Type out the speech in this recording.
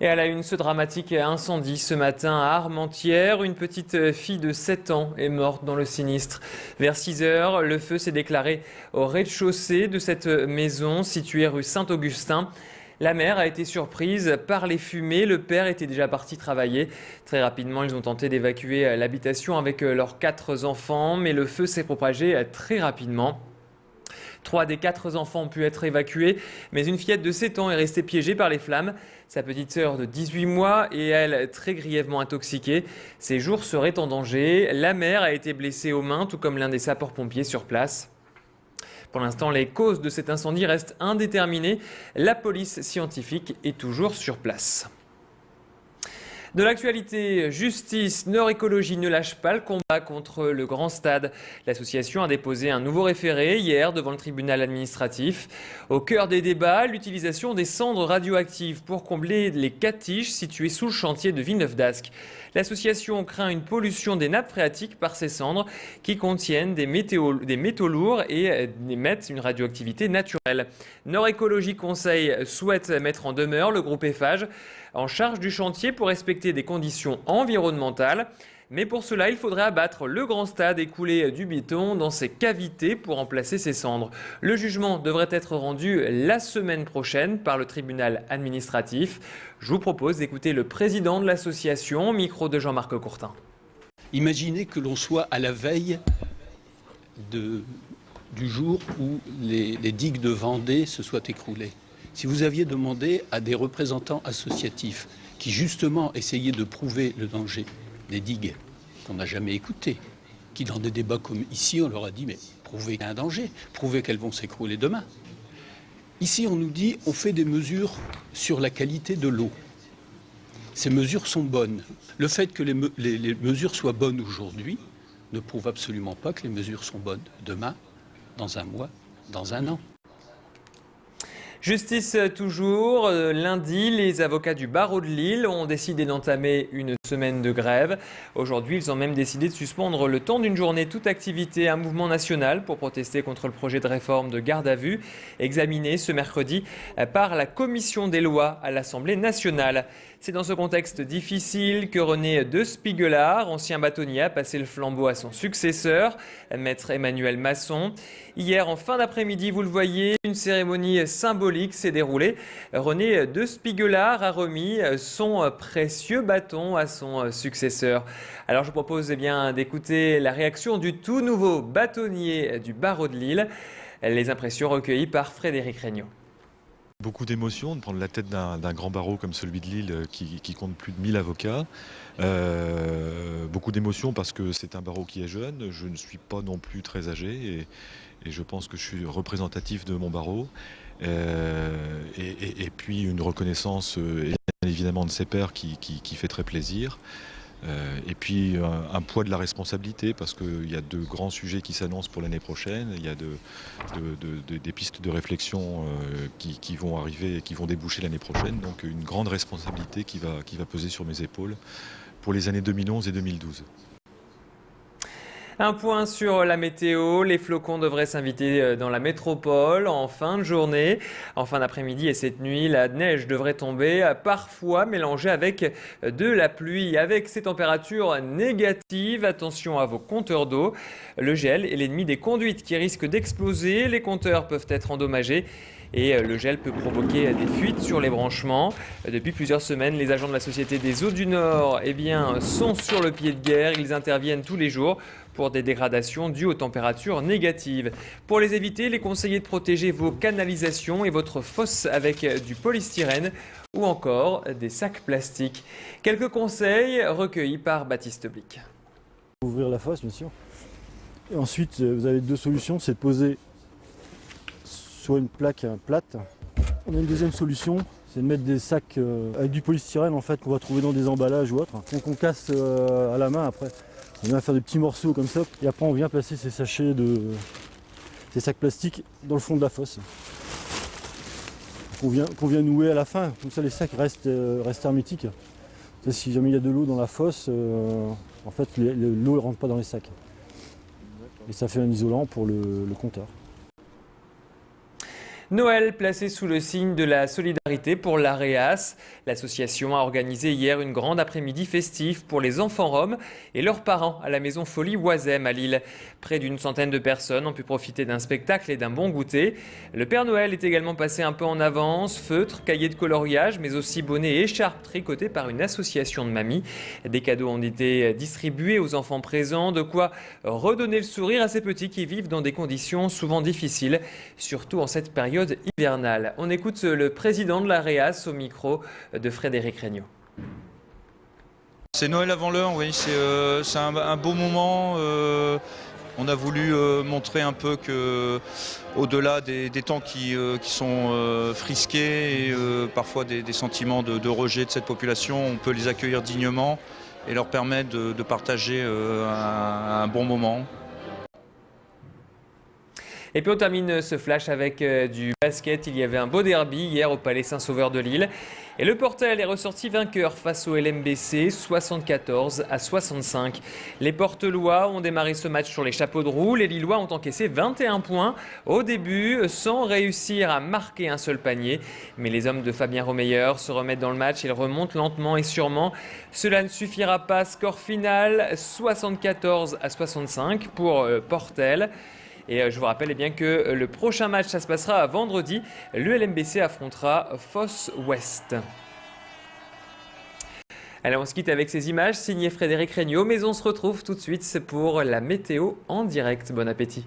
Et à la une, ce dramatique incendie ce matin à Armentières. Une petite fille de 7 ans est morte dans le sinistre. Vers 6 heures, le feu s'est déclaré au rez-de-chaussée de cette maison située rue Saint-Augustin. La mère a été surprise par les fumées. Le père était déjà parti travailler. Très rapidement, ils ont tenté d'évacuer l'habitation avec leurs 4 enfants, mais le feu s'est propagé très rapidement. 3 des 4 enfants ont pu être évacués, mais une fillette de 7 ans est restée piégée par les flammes. Sa petite sœur de 18 mois et elle très grièvement intoxiquée. Ses jours seraient en danger. La mère a été blessée aux mains, tout comme l'un des sapeurs-pompiers sur place. Pour l'instant, les causes de cet incendie restent indéterminées. La police scientifique est toujours sur place. De l'actualité, justice, Nord Écologie ne lâche pas le combat contre le Grand Stade. L'association a déposé un nouveau référé hier devant le tribunal administratif. Au cœur des débats, l'utilisation des cendres radioactives pour combler les 4 tiges situées sous le chantier de Villeneuve-d'Ascq. L'association craint une pollution des nappes phréatiques par ces cendres qui contiennent des métaux lourds et émettent une radioactivité naturelle. Nord Écologie Conseil souhaite mettre en demeure le groupe Eiffage en charge du chantier pour respecter des conditions environnementales. Mais pour cela, il faudrait abattre le grand stade et couler du béton dans ses cavités pour remplacer ces cendres. Le jugement devrait être rendu la semaine prochaine par le tribunal administratif. Je vous propose d'écouter le président de l'association, micro de Jean-Marc Courtin. Imaginez que l'on soit à la veille du jour où les digues de Vendée se soient écroulées. Si vous aviez demandé à des représentants associatifs qui justement essayaient de prouver le danger des digues, qu'on n'a jamais écouté, qui dans des débats comme ici, on leur a dit mais prouvez qu'il y a un danger, prouvez qu'elles vont s'écrouler demain. Ici, on nous dit on fait des mesures sur la qualité de l'eau. Ces mesures sont bonnes. Le fait que les mesures soient bonnes aujourd'hui ne prouve absolument pas que les mesures sont bonnes demain, dans un mois, dans un an. Justice toujours. Lundi, les avocats du barreau de Lille ont décidé d'entamer une semaine de grève. Aujourd'hui, ils ont même décidé de suspendre le temps d'une journée toute activité, un mouvement national pour protester contre le projet de réforme de garde à vue, examiné ce mercredi par la commission des lois à l'Assemblée nationale. C'est dans ce contexte difficile que René De Spiegelard, ancien bâtonnier, a passé le flambeau à son successeur, maître Emmanuel Masson. Hier, en fin d'après-midi, vous le voyez, une cérémonie symbolique s'est déroulée. René De Spiegelard a remis son précieux bâton à son successeur. Alors je vous propose d'écouter la réaction du tout nouveau bâtonnier du barreau de Lille. Les impressions recueillies par Frédéric Regnault. Beaucoup d'émotions de prendre la tête d'un grand barreau comme celui de Lille qui compte plus de 1000 avocats. Beaucoup d'émotions parce que c'est un barreau qui est jeune. Je ne suis pas non plus très âgé et je pense que je suis représentatif de mon barreau. Et puis une reconnaissance évidemment de ses pairs qui fait très plaisir. Et puis un poids de la responsabilité parce qu'il y a de grands sujets qui s'annoncent pour l'année prochaine. Il y a des pistes de réflexion qui vont arriver et qui vont déboucher l'année prochaine. Donc une grande responsabilité qui va peser sur mes épaules pour les années 2011 et 2012. Un point sur la météo, les flocons devraient s'inviter dans la métropole en fin de journée. En fin d'après-midi et cette nuit, la neige devrait tomber, parfois mélangée avec de la pluie. Avec ces températures négatives, attention à vos compteurs d'eau. Le gel est l'ennemi des conduites qui risquent d'exploser. Les compteurs peuvent être endommagés. Et le gel peut provoquer des fuites sur les branchements. Depuis plusieurs semaines, les agents de la Société des Eaux du Nord sont sur le pied de guerre. Ils interviennent tous les jours pour des dégradations dues aux températures négatives. Pour les éviter, les conseillers de protéger vos canalisations et votre fosse avec du polystyrène ou encore des sacs plastiques. Quelques conseils recueillis par Baptiste Blic. Ouvrir la fosse, bien sûr. Et ensuite, vous avez 2 solutions, c'est de poser sur une plaque plate. On a une deuxième solution, c'est de mettre des sacs avec du polystyrène en fait qu'on va trouver dans des emballages ou autre. Donc on casse à la main après. On vient faire des petits morceaux comme ça et après on vient placer ces sachets ces sacs plastiques dans le fond de la fosse. Qu'on vient nouer à la fin, comme ça les sacs restent hermétiques. Ça, si jamais il y a de l'eau dans la fosse, en fait l'eau ne rentre pas dans les sacs. Et ça fait un isolant pour le compteur. Noël placé sous le signe de la solidarité pour l'AREAS. L'association a organisé hier une grande après-midi festive pour les enfants roms et leurs parents à la maison Folie Oisem à Lille. Près d'une centaine de personnes ont pu profiter d'un spectacle et d'un bon goûter. Le Père Noël est également passé un peu en avance, feutres, cahiers de coloriage, mais aussi bonnets et écharpes tricotés par une association de mamies. Des cadeaux ont été distribués aux enfants présents, de quoi redonner le sourire à ces petits qui vivent dans des conditions souvent difficiles, surtout en cette période hivernale. On écoute le président de l'AREAS au micro de Frédéric Regnault. C'est Noël avant l'heure, oui, c'est un beau moment. On a voulu montrer un peu que, au-delà des temps qui sont frisqués et parfois des sentiments de rejet de cette population, on peut les accueillir dignement et leur permettre de partager un bon moment. Et puis on termine ce flash avec du basket. Il y avait un beau derby hier au Palais Saint-Sauveur de Lille. Et le Portel est ressorti vainqueur face au LMBC, 74-65. Les Portelois ont démarré ce match sur les chapeaux de roue. Les Lillois ont encaissé 21 points au début sans réussir à marquer un seul panier. Mais les hommes de Fabien Romeyer se remettent dans le match. Ils remontent lentement et sûrement. Cela ne suffira pas. Score final 74-65 pour Portel. Et je vous rappelle bien que le prochain match, ça se passera à vendredi. Le LMBC affrontera Fosse Ouest. Allez, on se quitte avec ces images signées Frédéric Regnault, mais on se retrouve tout de suite pour la météo en direct. Bon appétit.